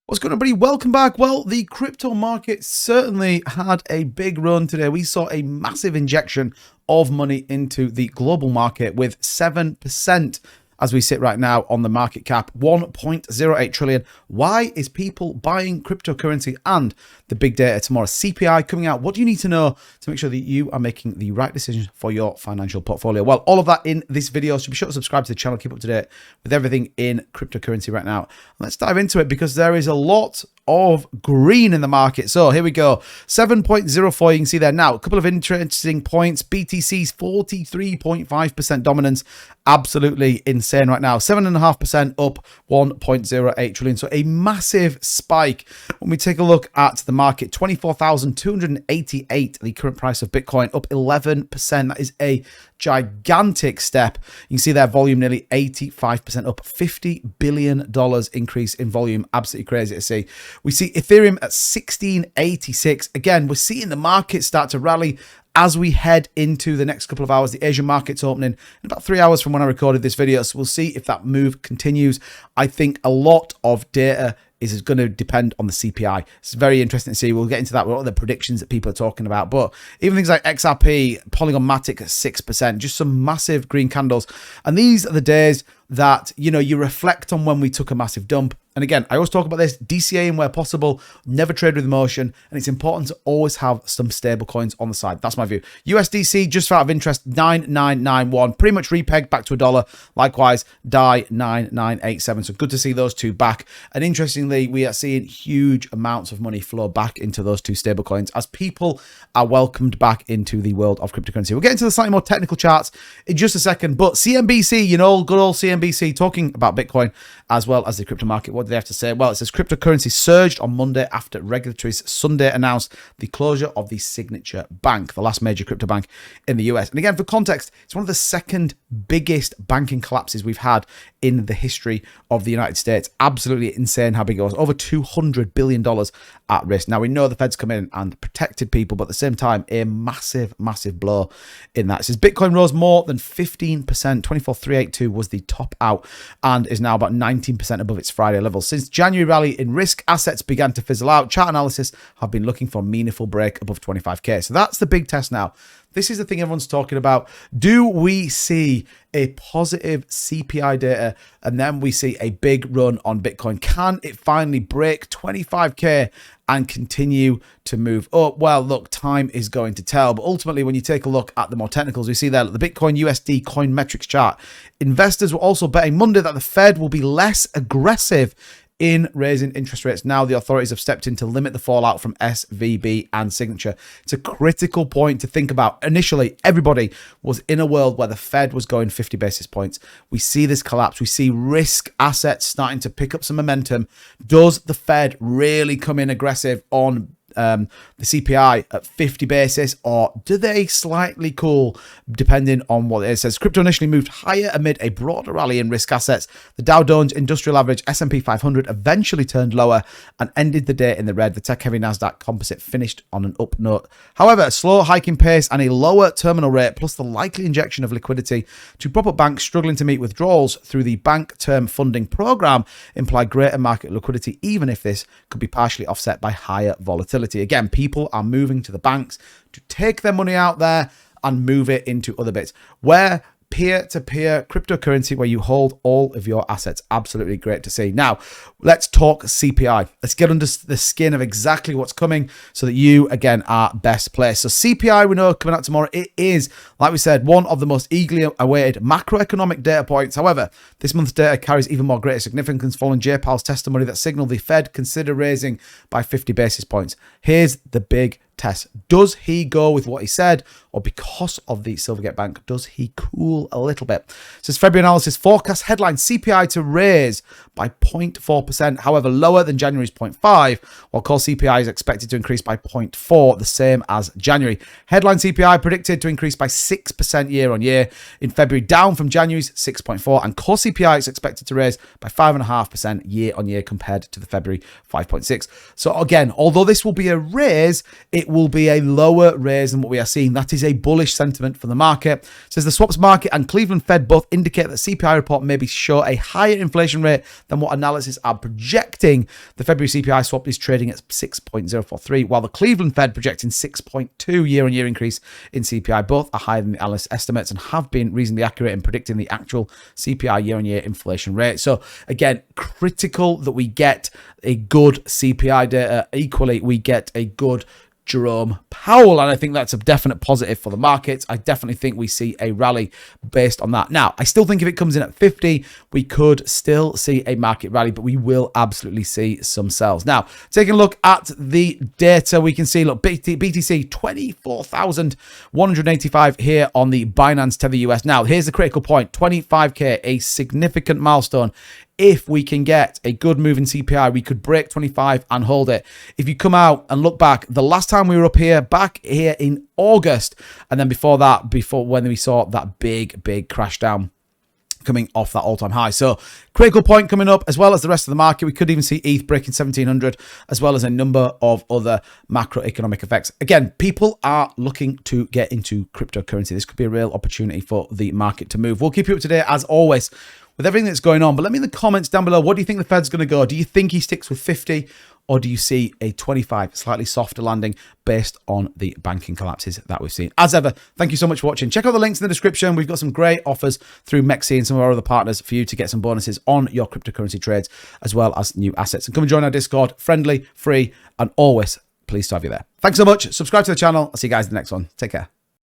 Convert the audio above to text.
What's going on, everybody? Welcome back. Well, the crypto market certainly had a big run today. We saw a massive injection of money into the global market with 7% as we sit right now on the market cap, 1.08 trillion. Why is people buying cryptocurrency? And the big data tomorrow, CPI coming out. What do you need to know to make sure that you are making the right decisions for your financial portfolio? Well, all of that in this video. So be sure to subscribe to the channel, keep up to date with everything in cryptocurrency right now. Let's dive into it because there is a lot of green in the market. So here we go. 7.04, you can see there now. A couple of interesting points. BTC's 43.5% dominance. Absolutely insane right now. 7.5% up, 1.08 trillion. So a massive spike. When we take a look at the market, 24,288, the current price of Bitcoin, up 11%. That is a gigantic step. You can see their volume nearly 85% up, $50 billion increase in volume. Absolutely crazy to see. We see Ethereum at 1686. Again, we're seeing the market start to rally as we head into the next couple of hours. The Asian market's opening in about 3 hours from when I recorded this video. So we'll see if that move continues. I think a lot of data is going to depend on the CPI. It's very interesting to see. We'll get into that with all the predictions that people are talking about. But even things like XRP, Polygon Matic at 6%, just some massive green candles. And these are the days that, you know, you reflect on when we took a massive dump. And again, I always talk about this, DCAing where possible, never trade with emotion, and it's important to always have some stable coins on the side. That's my view. USDC, just out of interest, 9991, pretty much repegged back to $1. Likewise, DAI 9987. So good to see those two back. And interestingly, we are seeing huge amounts of money flow back into those two stable coins as people are welcomed back into the world of cryptocurrency. We'll get into the slightly more technical charts in just a second, but CNBC, you know, good old CNBC talking about Bitcoin as well as the crypto market. What do they have to say? Well, it says cryptocurrency surged on Monday after regulators Sunday announced the closure of the Signature Bank, the last major crypto bank in the US. And again, for context, it's one of the second biggest banking collapses we've had in the history of the United States. Absolutely insane how big it was. Over $200 billion at risk. Now, we know the Fed's come in and protected people, but at the same time, a massive, massive blow in that. It says Bitcoin rose more than 15%. 24,382 was the top out and is now about 19% above its Friday level. Since January rally in risk assets began to fizzle out, chart analysis have been looking for a meaningful break above 25k. So that's the big test now. This is the thing everyone's talking about. Do we see a positive CPI data and then we see a big run on Bitcoin? Can it finally break 25k and continue to move up? Well, look, time is going to tell. But ultimately, when you take a look at the more technicals, we see there the Bitcoin USD coin metrics chart. Investors were also betting Monday that the Fed will be less aggressive in raising interest rates. Now the authorities have stepped in to limit the fallout from SVB and Signature. It's a critical point to think about. Initially, everybody was in a world where the Fed was going 50 basis points. We see this collapse. We see risk assets starting to pick up some momentum. Does the Fed really come in aggressive on the CPI at 50 basis, or do they slightly cool depending on what it says? Crypto initially moved higher amid a broader rally in risk assets. The Dow Jones Industrial Average S&P 500 eventually turned lower and ended the day in the red. The tech-heavy Nasdaq Composite finished on an up note. However, a slow hiking pace and a lower terminal rate, plus the likely injection of liquidity to prop up banks struggling to meet withdrawals through the Bank Term Funding Program, imply greater market liquidity, even if this could be partially offset by higher volatility. Again, people are moving to the banks to take their money out there and move it into other bits. Where peer-to-peer cryptocurrency where you hold all of your assets. Absolutely great to see. Now, let's talk CPI. Let's get under the skin of exactly what's coming so that you, again, are best placed. So CPI, we know, coming out tomorrow. It is, like we said, one of the most eagerly awaited macroeconomic data points. However, this month's data carries even more greater significance following Jay Powell's testimony that signaled the Fed consider raising by 50 basis points. Here's the big test. Does he go with what he said, or because of the Silvergate Bank, does he cool a little bit? Says February analysis forecast headline CPI to raise by 0.4%, however lower than January's 0.5, while core CPI is expected to increase by 0.4, the same as January. Headline CPI predicted to increase by 6% year on year in February, down from January's 6.4, and core CPI is expected to raise by 5.5% year on year compared to the February 5.6. So again, although this will be a raise, it it will be a lower raise than what we are seeing. That is a bullish sentiment for the market. It says the swaps market and Cleveland Fed both indicate that CPI report maybe show a higher inflation rate than what analysts are projecting. The February CPI swap is trading at 6.043, while the Cleveland Fed projecting 6.2 year-on-year increase in CPI. Both are higher than the analyst estimates and have been reasonably accurate in predicting the actual CPI year-on-year inflation rate. So again, critical that we get a good CPI data. Equally, we get a good Jerome Powell, and I think that's a definite positive for the markets. I definitely think we see a rally based on that. Now, I still think if it comes in at 50, we could still see a market rally, but we will absolutely see some sells. Now, taking a look at the data, we can see, look, BTC 24,185 here on the Binance Tether US. Now, here's the critical point, 25K, a significant milestone. If we can get a good move in CPI, we could break 25 and hold it. If you come out and look back, the last time we were up here, back here in August, and then before that, before when we saw that big crash down coming off that all-time high. So critical point coming up, as well as the rest of the market. We could even see ETH breaking 1,700, as well as a number of other macroeconomic effects. Again, people are looking to get into cryptocurrency. This could be a real opportunity for the market to move. We'll keep you up to date, as always, with everything that's going on. But let me in the comments down below, what do you think the Fed's going to go? Do you think he sticks with 50, or do you see a 25, slightly softer landing based on the banking collapses that we've seen? As ever, thank you so much for watching. Check out the links in the description. We've got some great offers through MEXC and some of our other partners for you to get some bonuses on your cryptocurrency trades, as well as new assets. And come and join our Discord, friendly, free, and always pleased to have you there. Thanks so much. Subscribe to the channel. I'll see you guys in the next one. Take care.